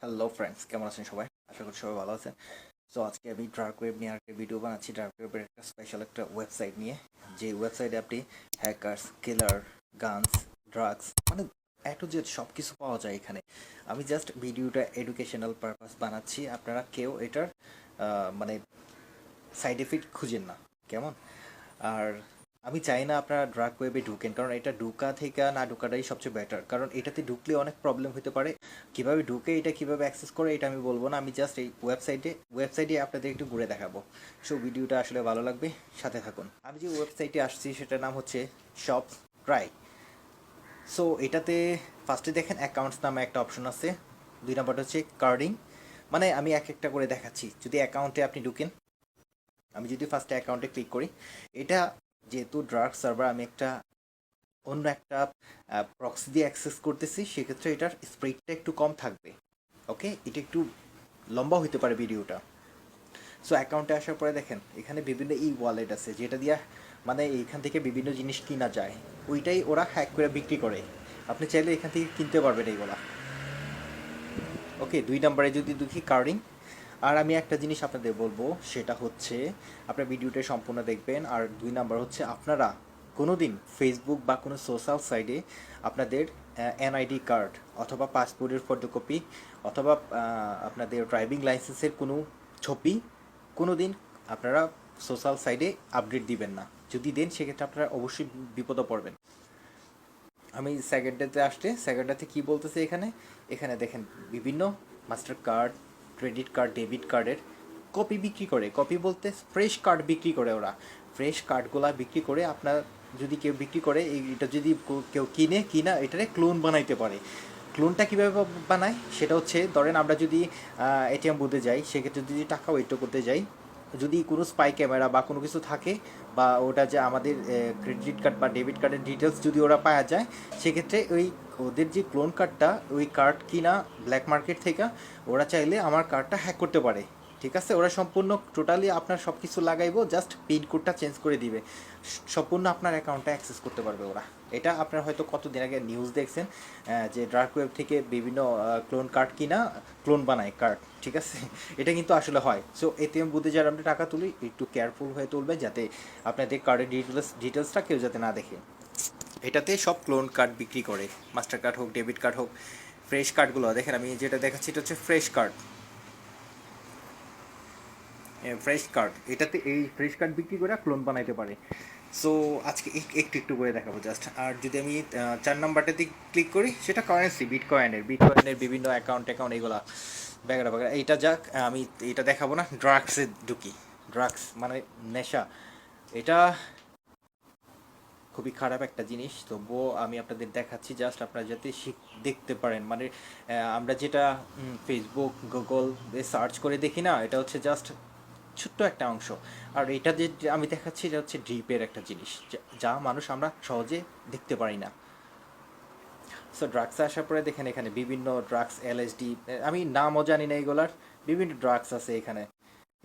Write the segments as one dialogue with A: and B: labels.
A: Hello friends, কেমন আছেন সবাই? আশা করি সবাই ভালো আছেন। সো আজকে আমি ডার্ক ওয়েব নিয়ে একটা ভিডিও বানাচ্ছি। ডার্ক ওয়েবের একটা স্পেশাল একটা ওয়েবসাইট নিয়ে, যে ওয়েবসাইটে আপনি হ্যাকার্স, কিলার, গানস, ড্রাগস মানে এ টু জেড সব কিছু পাওয়া যায় এখানে। আমি জাস্ট ভিডিওটা এডুকেশনাল পারপাস বানাচ্ছি, আপনারা কেউ এটার মানে সাইড এফেক্ট খুঁজেন না, কেমন? আর আমি চাই না আপনারা ড্রাগ ওয়েবে ঢুকেন, কারণ এটা ঢুকা থেকে না ঢুকাটাই সবচেয়ে বেটার, কারণ এটাতে ঢুকলে অনেক প্রবলেম হতে পারে। কিভাবে ঢুকে এটা কিভাবে অ্যাক্সেস করে এটা আমি বলবো না, আমি জাস্ট এই ওয়েবসাইটে আপনাদের একটু ঘুরে দেখাবো। সো ভিডিওটা আসলে ভালো লাগবে, সাথে থাকুন। আমি যে ওয়েবসাইটে আসছি সেটার নাম হচ্ছে শপ ট্রাই। সো এটাতে ফার্স্টে দেখেন অ্যাকাউন্টস নামে একটা অপশন আছে, 2 নম্বরটা হচ্ছে কার্ডিং। মানে আমি এক একটা করে দেখাচ্ছি। যদি অ্যাকাউন্টে আপনি ঢুকেন, আমি যদি ফার্স্টে অ্যাকাউন্টে ক্লিক করি, এটা যেহেতু ড্রাগ সার্ভার, আমি অন্য একটা প্রক্সি দিয়ে অ্যাক্সেস করতেছি, সেক্ষেত্রে এটার স্পিডটা একটু কম থাকবে। ওকে, এটা একটু লম্বা হতে পারে ভিডিওটা। সো অ্যাকাউন্টে আসার পরে দেখেন এখানে বিভিন্ন ওয়ালেট আছে, যেটা দিয়ে মানে এইখান থেকে বিভিন্ন জিনিস কিনা যায়, ওইটাই ওরা হ্যাক করে বিক্রি করে। আপনি চাইলে এখান থেকে কিনতে পারবেন এইগুলা। ওকে, 2 নম্বরে যদি দেখি কার্ডিং। আর আমি একটা জিনিস আপনাদের বলবো, সেটা হচ্ছে আপনার ভিডিওটা সম্পূর্ণ দেখবেন। আর 2 নম্বর হচ্ছে, আপনারা কোনো দিন ফেসবুক বা কোনো সোশ্যাল সাইটে আপনাদের এনআইডি কার্ড অথবা পাসপোর্টের ফটোকপি অথবা আপনাদের ড্রাইভিং লাইসেন্সের কোনো ছবি কোনো দিন আপনারা সোশ্যাল সাইটে আপডেট দিবেন না। যদি দেন সেক্ষেত্রে আপনারা অবশ্যই বিপদে পড়বেন। আমি সেকেন্ডটাতে কি বলতেছে এখানে, এখানে দেখেন বিভিন্ন master card, credit card, debit কার্ডের কপি বিক্রি করে। কপি বলতে ফ্রেশ কার্ড বিক্রি করে ওরা। ফ্রেশ কার্ডগুলা বিক্রি করে আপনার, যদি কেউ বিক্রি করে এটা যদি কেউ কিনা এটারে ক্লোন বানাইতে পারে। ক্লোনটা কীভাবে বানায় সেটা হচ্ছে, ধরেন আমরা যদি এটিএম বুথে যাই, সেক্ষেত্রে যদি টাকা উইথড্র করতে যাই, যদি কোনো স্পাই ক্যামেরা বা কোনো কিছু থাকে, বা ওটা যে আমাদের ক্রেডিট কার্ড বা ডেবিট কার্ডের ডিটেলস যদি ওরা পাওয়া যায়, সেক্ষেত্রে ওই ওদের যে ক্লোন কার্ডটা, ওই কার্ড কিনা ব্ল্যাক মার্কেট থেকে ওরা চাইলে আমার কার্ডটা হ্যাক করতে পারে। ঠিক আছে, ওরা সম্পূর্ণ টোটালি আপনার সব কিছু লাগাইবো, জাস্ট পিন কোডটা চেঞ্জ করে দিবে, সম্পূর্ণ আপনার অ্যাকাউন্টটা অ্যাক্সেস করতে পারবে ওরা। এটা আপনার হয়তো কতদিন আগে নিউজ দেখছেন, যে ডার্ক ওয়েব থেকে বিভিন্ন ক্লোন কার্ড কিনা ক্লোন বানায় কার্ড। ঠিক আছে, এটা কিন্তু আসলে হয়। সো এটিএম বুথে যারা আমরা টাকা তুলি, একটু কেয়ারফুল হয়ে তুলবে, যাতে আপনাদের কার্ডের ডিটেলসটা কেউ যাতে না দেখে। এটাতে সব ক্লোন কার্ড বিক্রি করে, মাস্টার কার্ড হোক, ডেবিট কার্ড হোক। ফ্রেশ কার্ডগুলো দেখেন, আমি যেটা দেখাচ্ছি এটা হচ্ছে ফ্রেশ কার্ড। ফ্রেশ কার্ড, এটাতে এই ফ্রেশ কার্ড বিক্রি করে ক্লোন বানাইতে পারে। সো আজকে একটু একটু করে দেখাবো জাস্ট। আর যদি আমি 4 নম্বরটাতে ক্লিক করি, সেটা কারেন্সি, বিটকয়েনের বিভিন্ন অ্যাকাউন্ট এগুলা ব্যাগরা ব্যাগরা। এইটা যাক, আমি এটা দেখাবো না। ড্রাগসে ঢুকি। ড্রাগস মানে নেশা। এটা খুবই খারাপ একটা জিনিস, তবুও আমি আপনাদের দেখাচ্ছি জাস্ট, আপনারা যাতে দেখতে পারেন। মানে আমরা যেটা ফেসবুক, গুগল সার্চ করে দেখি না, এটা হচ্ছে জাস্ট ছোট্ট একটা অংশ। আর এটা যে যে আমি দেখাচ্ছি, এটা হচ্ছে ডিপের একটা জিনিস, যা মানুষ আমরা সহজে দেখতে পারি না। সো ড্রাগসে আসার পরে দেখেন এখানে বিভিন্ন ড্রাগস, এলএসডি, আমি নামও জানি না এগুলার, বিভিন্ন ড্রাগস আছে এখানে।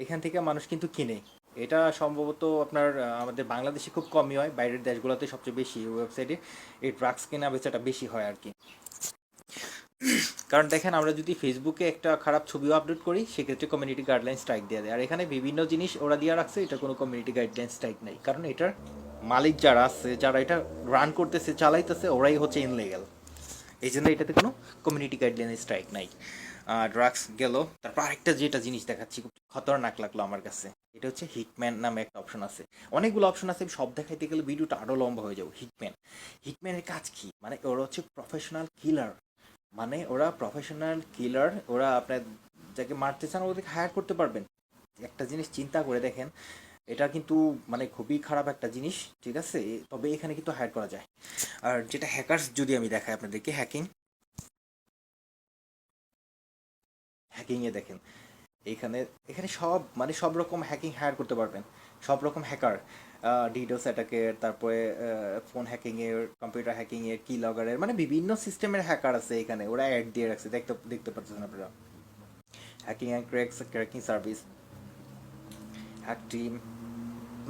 A: এখান থেকে মানুষ কিন্তু কিনে। এটা সম্ভবত আপনার আমাদের বাংলাদেশে খুব কমই হয়, বাইরের দেশগুলোতে সবচেয়ে বেশি ওয়েবসাইটে এই ড্রাগস কেনা বেচাটা বেশি হয় আর কি। কারণ দেখেন, আমরা যদি ফেসবুকে একটা খারাপ ছবিও আপলোড করি, সেক্ষেত্রে কমিউনিটি গাইডলাইন স্ট্রাইক দিয়ে দেয়। আর এখানে বিভিন্ন জিনিস ওরা দিয়ে রাখছে, এটা কোনো কমিউনিটি গাইডলাইন স্ট্রাইক নাই, কারণ এটার মালিক যারা আছে, যারা এটা রান করতেছে, চালাইতেছে, ওরাই হচ্ছে ইনলিগাল। এই জন্য এটাতে কোনো কমিউনিটি গাইডলাইনের স্ট্রাইক নাই। ড্রাগস গেল, তারপর আরেকটা যেটা জিনিস দেখাচ্ছি, খুব খতরনাক লাগলো আমার কাছে। এটা হচ্ছে হিটম্যান নামে একটা অপশন আছে। অনেকগুলো অপশন আছে, সব দেখাইতে গেলে ভিডিওটা আরও লম্বা হয়ে যাবে। হিটম্যানের কাজ কি, মানে ওরা হচ্ছে প্রফেশনাল কিলার। মানে ওরা প্রফেশনাল কিলার, ওরা আপনার যাকে মারতে চান ওদেরকে হায়ার করতে পারবেন। একটা জিনিস চিন্তা করে দেখেন, এটা কিন্তু মানে খুবই খারাপ একটা জিনিস। ঠিক আছে, তবে এখানে কিন্তু হায়ার করা যায়। আর যেটা হ্যাকার্স, যদি আমি দেখাই আপনাদেরকে, হ্যাকিংয়ে দেখেন, এখানে এখানে সব মানে সব রকম হ্যাকিং হায়ার করতে পারবেন। সব রকম হ্যাকার, ডিডোস অ্যাটাকের, তারপরে ফোন হ্যাকিংয়ের, কম্পিউটার হ্যাকিংয়ের, কি লগের, মানে বিভিন্ন সিস্টেমের হ্যাকার আছে এখানে। ওরা অ্যাড দিয়ে রাখছে, দেখতে দেখতে পাচ্ছেন আপনারা। Hacking and cracking service, hack team,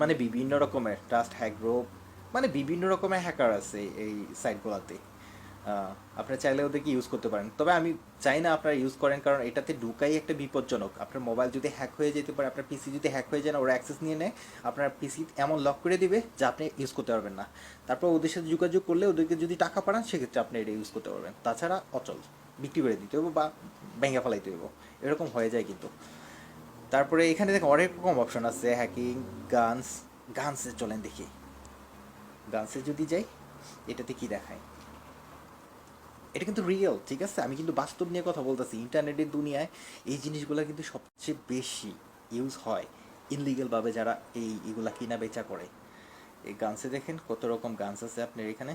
A: মানে বিভিন্ন রকমের ট্রাস্ট হ্যাক গ্রুপ, মানে বিভিন্ন রকমের হ্যাকার আছে এই সাইটগুলোতে। আপনারা চাইলে ওদেরকে ইউজ করতে পারেন, তবে আমি চাই না আপনারা ইউজ করেন, কারণ এটাতে ঢুকাই একটা বিপজ্জনক। আপনার মোবাইল যদি হ্যাক হয়ে যেতে পারে, আপনার পিসি যদি হ্যাক হয়ে যায় না, ওরা অ্যাক্সেস নিয়ে নেয়, আপনার পিসি এমন লক করে দিবে যে আপনি ইউজ করতে পারবেন না। তারপর ওদের সাথে যোগাযোগ করলে ওদেরকে যদি টাকা পাঠান, সেক্ষেত্রে আপনি এটা ইউজ করতে পারবেন, তাছাড়া অচল, বিক্রি করে দিতে হবে বা ভেঙে ফেলাইতে হবে, এরকম হয়ে যায় কিন্তু। তারপরে এখানে দেখেন অনেক রকম অপশন আছে, হ্যাকিং, গানস। গানসে চলেন দেখি, গানসে যদি যাই, এটাতে কি দেখায়। এটা কিন্তু রিয়েল, ঠিক আছে, আমি কিন্তু বাস্তব নিয়ে কথা বলতেছি। ইন্টারনেটের দুনিয়ায় এই জিনিসগুলো কিন্তু সবচেয়ে বেশি ইউজ হয় ইনলিগালভাবে, যারা এগুলা কিনা বেচা করে। এই গানসে দেখেন কত রকম গানস আছে আপনার এখানে।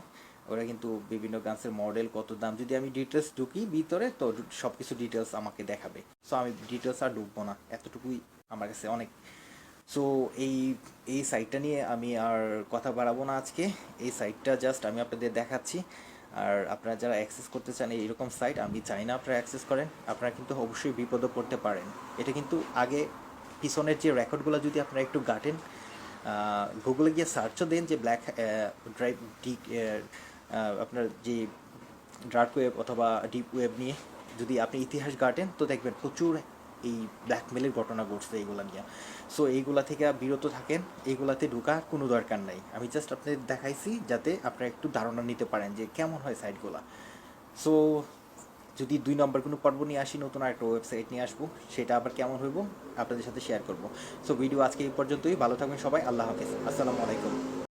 A: ওরা কিন্তু বিভিন্ন গানসের মডেল, কত দাম, যদি আমি ডিটেলস ঢুকি ভিতরে তো সব কিছু ডিটেলস আমাকে দেখাবে। সো আমি ডিটেলস আর ঢুকবো না, এতটুকুই আমার কাছে অনেক। সো এই এই সাইটটা নিয়ে আমি আর কথা বাড়াবো না আজকে। এই সাইটটা জাস্ট আমি আপনাদের দেখাচ্ছি। আর আপনারা যারা অ্যাক্সেস করতে চান এইরকম সাইট, আমি চাই না আপনারা অ্যাক্সেস করেন, আপনারা কিন্তু অবশ্যই বিপদে পড়তে পারেন। এটা কিন্তু আগে পিছনের যে রেকর্ডগুলো যদি আপনারা একটু ঘাটেন, গুগলে গিয়ে সার্চও দেন যে ব্ল্যাক ড্রাইভ ডিক, আপনার যে ডার্ক ওয়েব অথবা ডিপ ওয়েব নিয়ে যদি আপনি ইতিহাস ঘাটেন, তো দেখবেন প্রচুর এই ব্ল্যাকমেলের ঘটনা ঘটছে এইগুলা নিয়ে। সো এইগুলা থেকে বিরত থাকেন, এইগুলাতে ঢোকার কোনো দরকার নাই। আমি জাস্ট আপনাদের দেখাইছি যাতে আপনারা একটু ধারণা নিতে পারেন যে কেমন হয় সাইটগুলা। সো যদি 2 নম্বর কোনো পর্ব নিয়ে আসি, নতুন আরেকটা ওয়েবসাইট নিয়ে আসবো, সেটা আবার কেমন হইব আপনাদের সাথে শেয়ার করবো। সো ভিডিও আজকে এই পর্যন্তই, ভালো থাকবেন সবাই, আল্লাহ হাফিজ, আসসালামু আলাইকুম।